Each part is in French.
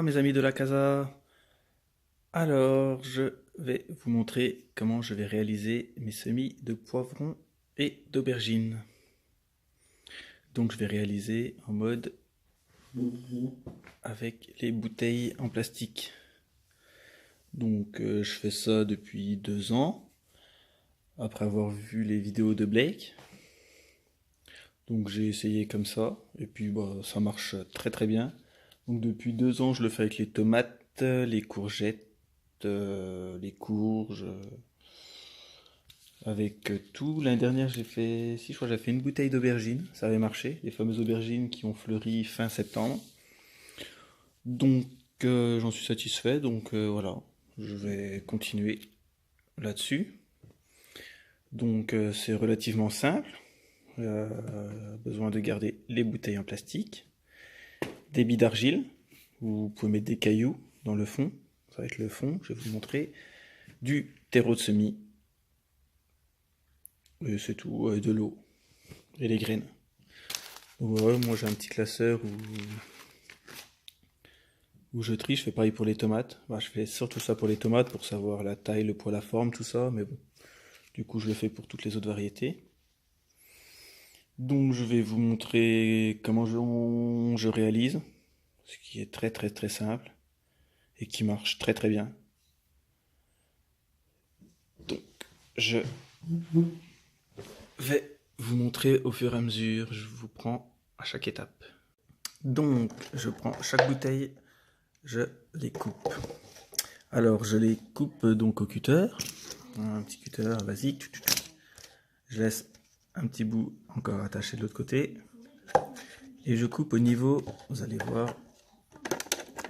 mes amis de la casa. Alors, je vais vous montrer comment je vais réaliser mes semis de poivrons et d'aubergines. Donc je vais réaliser en mode avec les bouteilles en plastique. Donc je fais ça depuis 2 ans, après avoir vu les vidéos de Blake. Donc j'ai essayé comme ça, et puis ça marche très très bien. Donc depuis 2 ans, je le fais avec les tomates, les courgettes, les courges, avec tout. L'année dernière, je crois que j'ai fait une bouteille d'aubergines, ça avait marché, les fameuses aubergines qui ont fleuri fin septembre. Donc j'en suis satisfait, donc voilà, je vais continuer là-dessus. Donc c'est relativement simple. Besoin de garder les bouteilles en plastique, des billes d'argile, vous pouvez mettre des cailloux dans le fond, ça va être le fond, je vais vous montrer, du terreau de semis, et c'est tout, de l'eau, et les graines. Donc voilà, moi j'ai un petit classeur où je trie, je fais pareil pour les tomates, je fais surtout ça pour les tomates, pour savoir la taille, le poids, la forme, tout ça, mais bon, du coup je le fais pour toutes les autres variétés. Donc je vais vous montrer comment je réalise, ce qui est très très très simple et qui marche très très bien. Donc je vais vous montrer au fur et à mesure, je vous prends à chaque étape. Donc je prends chaque bouteille, je les coupe. Alors je les coupe donc au cutter, un petit cutter basique. Je laisse un petit bout encore attaché de l'autre côté. Et je coupe au niveau, vous allez voir,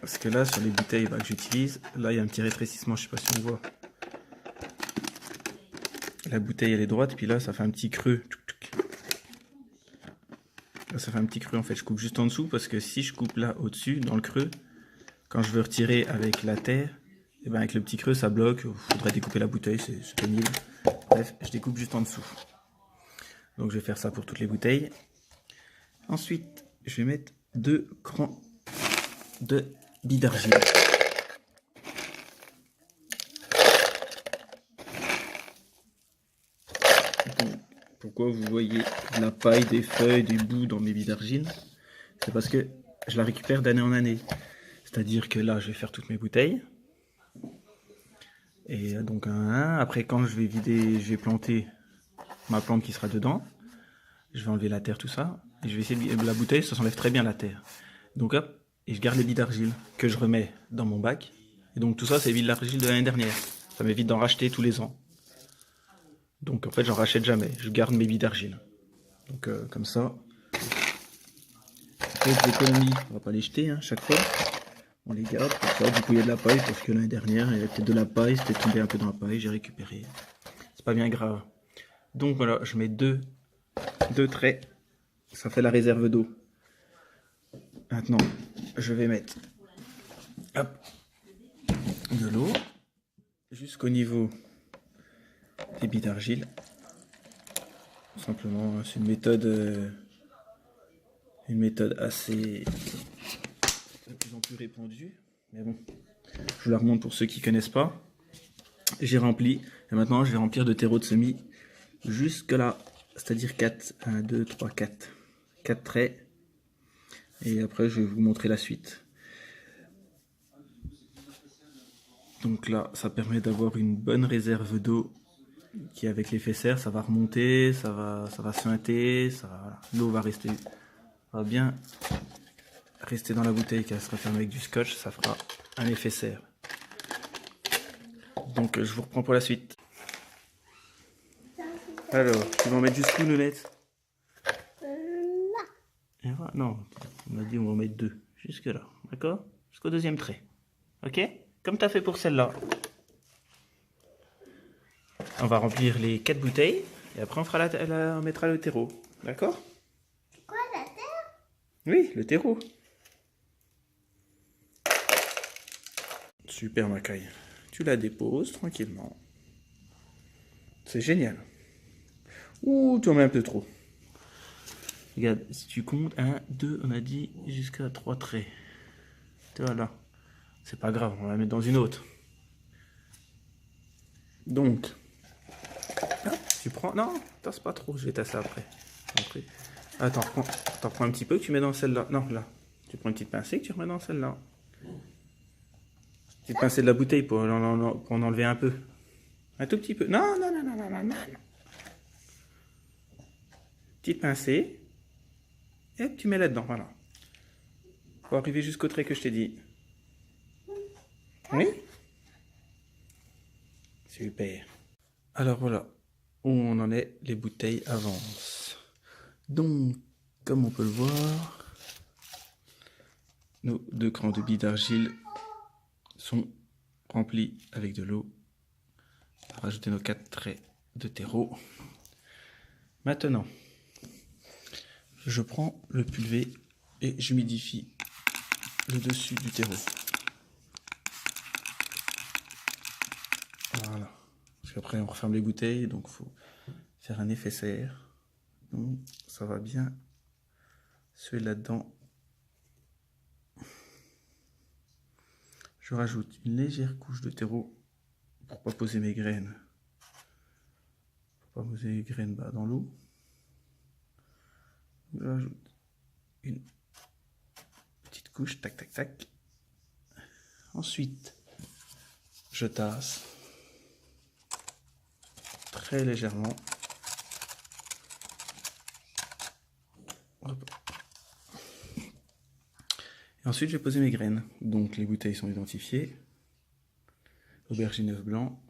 parce que là sur les bouteilles que j'utilise, là il y a un petit rétrécissement, je sais pas si on voit. La bouteille elle est droite, puis là ça fait un petit creux. Là ça fait un petit creux en fait, je coupe juste en dessous parce que si je coupe là au-dessus, dans le creux, quand je veux retirer avec la terre, et avec le petit creux ça bloque, il faudrait découper la bouteille, c'est pénible. Bref, je découpe juste en dessous. Donc je vais faire ça pour toutes les bouteilles. Ensuite, je vais mettre 2 crans de billes d'argile. Pourquoi vous voyez de la paille, des feuilles, des bouts dans mes billes d'argile? C'est parce que je la récupère d'année en année. C'est-à-dire que là, je vais faire toutes mes bouteilles. Et donc après quand je vais vider, je vais planter ma plante qui sera dedans. Je vais enlever la terre, tout ça. Et je vais essayer de la bouteille, ça s'enlève très bien la terre. Donc hop, et je garde les billes d'argile que je remets dans mon bac. Et donc tout ça, c'est les billes d'argile de l'année dernière. Ça m'évite d'en racheter tous les ans. Donc en fait, j'en rachète jamais. Je garde mes billes d'argile. Donc comme ça. Après, l'économie, on va pas les jeter chaque fois. On les garde pour ça. Du coup, il y a de la paille parce que l'année dernière, il y avait peut-être de la paille. C'était tombé un peu dans la paille. J'ai récupéré. C'est pas bien grave. Donc voilà, je mets deux traits. Ça fait la réserve d'eau. Maintenant, je vais mettre de l'eau jusqu'au niveau des billes d'argile. Simplement, c'est une méthode assez de plus en plus répandue. Mais bon, je vous la remonte pour ceux qui connaissent pas. J'ai rempli, et maintenant je vais remplir de terreau de semis jusque là, c'est-à-dire 4, 1, 2, 3, 4. 4 traits. Et après, je vais vous montrer la suite. Donc là, ça permet d'avoir une bonne réserve d'eau qui, avec l'effet serre, ça va remonter, ça va suinter, l'eau va bien rester dans la bouteille, qu'elle sera fermée avec du scotch, ça fera un effet serre. Donc je vous reprends pour la suite. Alors, tu vas en mettre jusqu'où, Nounette? Non, on m'a dit on va en mettre 2, jusque là, d'accord? Jusqu'au deuxième trait, ok? Comme tu as fait pour celle-là. On va remplir les 4 bouteilles, et après on mettra le terreau, d'accord? Quoi, la terre? Oui, le terreau. Super, Macaille. Tu la déposes tranquillement. C'est génial. Ouh, tu en mets un peu trop. Regarde, si tu comptes, 1, 2, on a dit jusqu'à 3 traits. Tu vois là. C'est pas grave, on va la mettre dans une autre. Donc, hop, tu prends... Non, tasse pas trop, je vais tasser après. Attends, t'en prends un petit peu que tu mets dans celle-là. Non, là. Tu prends une petite pincée que tu remets dans celle-là. Petite pincée de la bouteille pour en enlever un peu. Un tout petit peu. Non, non, non, non, non, non, non. Petite pincée. Et tu mets là-dedans, voilà. Pour arriver jusqu'au trait que je t'ai dit. Oui? Super. Alors voilà, où on en est, les bouteilles avancent. Donc, comme on peut le voir, nos 2 crans de billes d'argile sont remplis avec de l'eau. On va rajouter nos 4 traits de terreau. Maintenant, je prends le pulvé et j'humidifie le dessus du terreau. Voilà. Parce qu'après on referme les bouteilles, donc il faut faire un effet serre. Donc ça va bien suer là-dedans. Je rajoute une légère couche de terreau pour pas poser mes graines. Pour pas poser les graines dans l'eau. Je rajoute une petite couche, tac tac tac. Ensuite, je tasse très légèrement. Hop. Et ensuite, je vais poser mes graines. Donc, les bouteilles sont identifiées. Aubergine œuf blanc.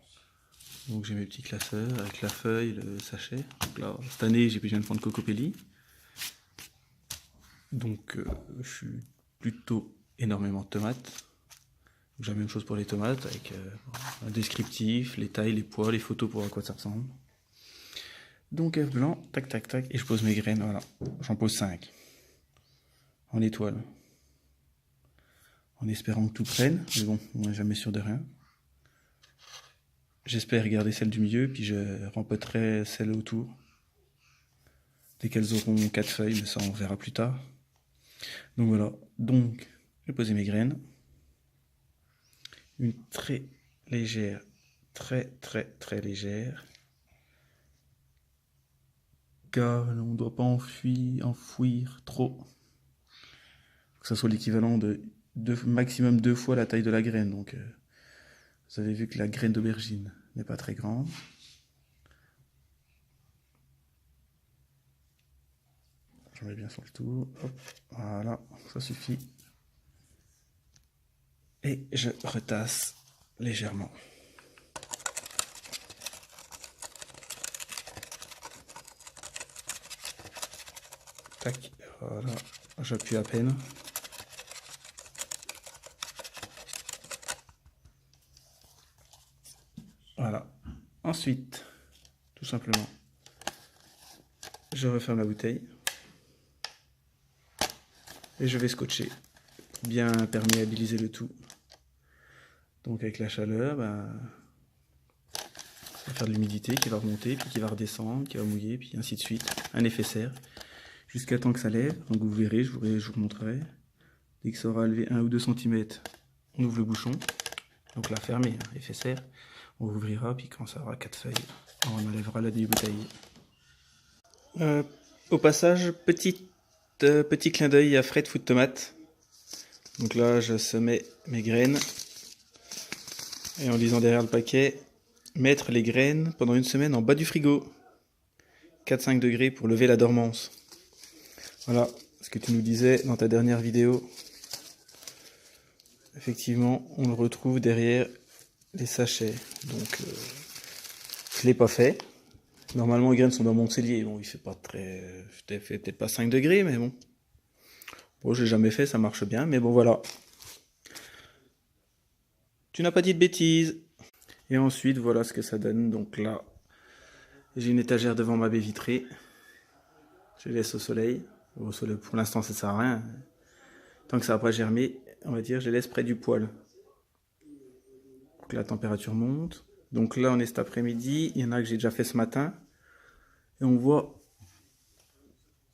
Donc, j'ai mes petits classeurs avec la feuille, le sachet. Donc là, cette année, j'ai besoin de prendre Cocopelli. Donc, je suis plutôt énormément de tomates. J'ai la même chose pour les tomates, avec un descriptif, les tailles, les poids, les photos pour voir à quoi ça ressemble. Donc œuf blanc, tac tac tac, et je pose mes graines, voilà. J'en pose 5. En étoile. En espérant que tout prenne, mais bon, on n'est jamais sûr de rien. J'espère garder celle du milieu, puis je rempoterai celle autour. Dès qu'elles auront 4 feuilles, mais ça on verra plus tard. Donc voilà, donc je vais poser mes graines. Une très légère, très légère. Car on ne doit pas enfouir trop. Que ça soit l'équivalent de maximum 2 fois la taille de la graine. Donc vous avez vu que la graine d'aubergine n'est pas très grande. Je mets bien sur le tour. Hop, voilà, ça suffit. Et je retasse légèrement. Tac, voilà, j'appuie à peine. Voilà. Ensuite, tout simplement, je referme la bouteille. Et je vais scotcher, bien perméabiliser le tout. Donc avec la chaleur, ça va faire de l'humidité qui va remonter, puis qui va redescendre, qui va mouiller, puis ainsi de suite. Un effet serre, jusqu'à temps que ça lève. Donc vous verrez, je vous montrerai. Dès que ça aura levé 1 ou 2 cm, on ouvre le bouchon. Donc là fermé, hein, effet serre. On ouvrira, puis quand ça aura 4 feuilles, on enlèvera la bouteille. Au passage, petit clin d'œil à Fred Food Tomate. Donc là, je semais mes graines. Et en lisant derrière le paquet, mettre les graines pendant 1 semaine en bas du frigo. 4-5 degrés pour lever la dormance. Voilà ce que tu nous disais dans ta dernière vidéo. Effectivement, on le retrouve derrière les sachets. Donc, je ne l'ai pas fait. Normalement, les graines sont dans mon cellier. Bon, il fait pas très... Je fait peut-être pas 5 degrés, mais bon. Bon, j'ai jamais fait, ça marche bien. Mais bon, voilà. Tu n'as pas dit de bêtises. Et ensuite, voilà ce que ça donne. Donc là, j'ai une étagère devant ma baie vitrée. Je laisse au soleil. Au soleil, pour l'instant, ça sert à rien. Tant que ça va pas germer, on va dire, je les laisse près du poêle. Donc la température monte. Donc là, on est cet après-midi. Il y en a que j'ai déjà fait ce matin. Et on voit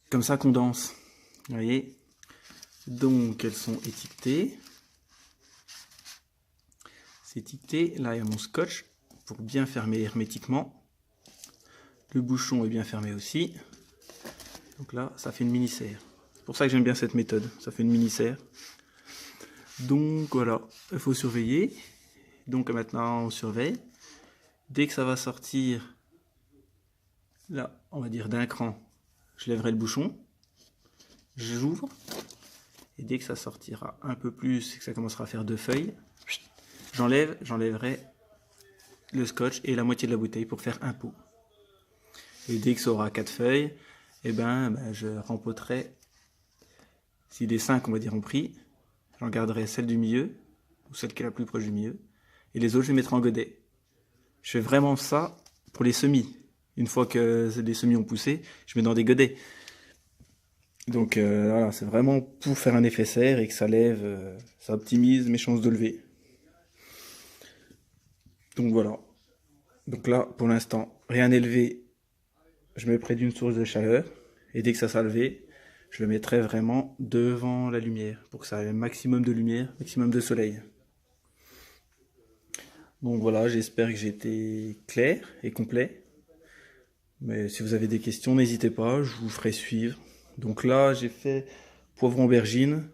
comme ça qu'on danse. Vous voyez? Donc, elles sont étiquetées. c'est étiqueté. Là, il y a mon scotch pour bien fermer hermétiquement. Le bouchon est bien fermé aussi. Donc là, ça fait une mini-serre. C'est pour ça que j'aime bien cette méthode. Ça fait une mini-serre. Donc voilà, il faut surveiller. Donc maintenant, on surveille. Dès que ça va sortir, là, on va dire d'un cran, je lèverai le bouchon. J'ouvre. Et dès que ça sortira un peu plus et que ça commencera à faire 2 feuilles, j'enlèverai le scotch et la moitié de la bouteille pour faire un pot. Et dès que ça aura 4 feuilles, eh ben, je rempoterai, si les 5 on va dire ont pris, j'en garderai celle du milieu, ou celle qui est la plus proche du milieu, et les autres je les mettrai en godet. Je fais vraiment ça pour les semis. Une fois que les semis ont poussé, je mets dans des godets. Donc voilà, c'est vraiment pour faire un effet serre et que ça lève, ça optimise mes chances de lever. Donc voilà. Donc là, pour l'instant, rien n'est levé. Je mets près d'une source de chaleur. Et dès que ça sera levé, je le mettrai vraiment devant la lumière pour que ça ait un maximum de lumière, maximum de soleil. Donc voilà, j'espère que j'ai été clair et complet. Mais si vous avez des questions, n'hésitez pas, je vous ferai suivre. Donc là, j'ai fait poivron aubergine.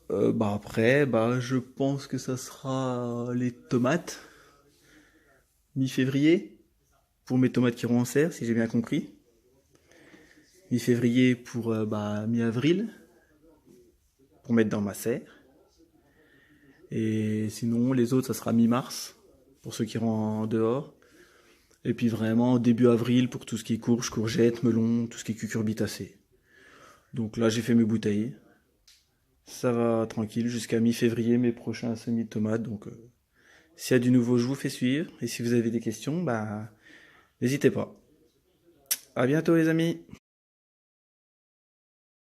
Après, je pense que ça sera les tomates. Mi-février, pour mes tomates qui iront en serre, si j'ai bien compris. Mi-février pour mi-avril, pour mettre dans ma serre. Et sinon, les autres, ça sera mi-mars, pour ceux qui iront en dehors. Et puis vraiment, début avril, pour tout ce qui est courge, courgettes, melon, tout ce qui est cucurbitacées. Donc là, j'ai fait mes bouteilles. Ça va tranquille jusqu'à mi-février, mes prochains semis de tomates. Donc, s'il y a du nouveau, je vous fais suivre. Et si vous avez des questions, n'hésitez pas. À bientôt, les amis!